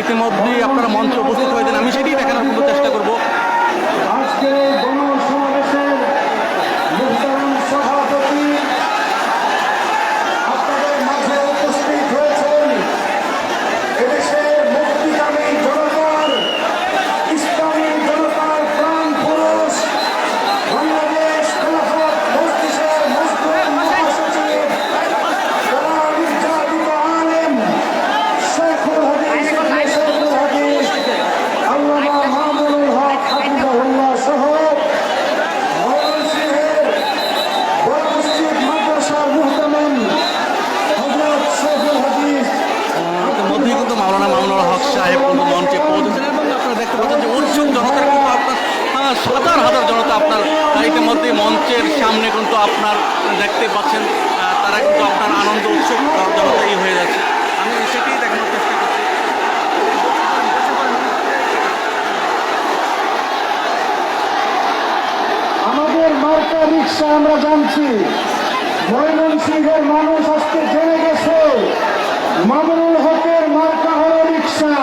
ইতিমধ্যেই আপনারা মঞ্চে উপস্থিত হয়েছেন, আমি সেটি দেখানোর কোনো চেষ্টা করব। আজকের এই গণসমাবেশের মুহতারাম সভাপতি আপনাদের মাঝে উপস্থিত হয়েছেন এদেশের মুক্তিকামী জনতার, ইসলামী জনতার প্রাণ পুরুষ, বাংলাদেশ খেলাফত মজলিসের মজলুম মহাসচিব জনাব নির্যাতিত আলেম শেখুল হাদিস আল্লামা মামুনুল হক হাফিজাহুল্লাহ সহ ময়মনসিংহের বড় মসজিদ মাদ্রাসার মুহতামিম হযরত শেখুল হাদিস ইতিমধ্যেই কিন্তু মাওলানা মামুনুল হক সাহেব কিন্তু মঞ্চে পৌঁছেছেন এবং আপনারা দেখতে পাচ্ছেন যে উৎসুক জনতার কিন্তু আপনার হাজার হাজার জনতা আপনার ইতিমধ্যে মঞ্চের সামনে কিন্তু আপনার দেখতে পাচ্ছেন, তারা কিন্তু আপনার আনন্দ উৎসুক জনতাই হয়ে যাচ্ছে। আমি সেটাই দেখানোর চেষ্টা করছি। আমাদের মার্কা রিক্সা আমরা জানছি, ময়মনসিংহের মানুষ আজকে জেনে গেছে মামুনুল হকের মার্কা হলো রিক্সা।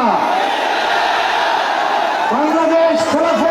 বাংলাদেশ খেলাফত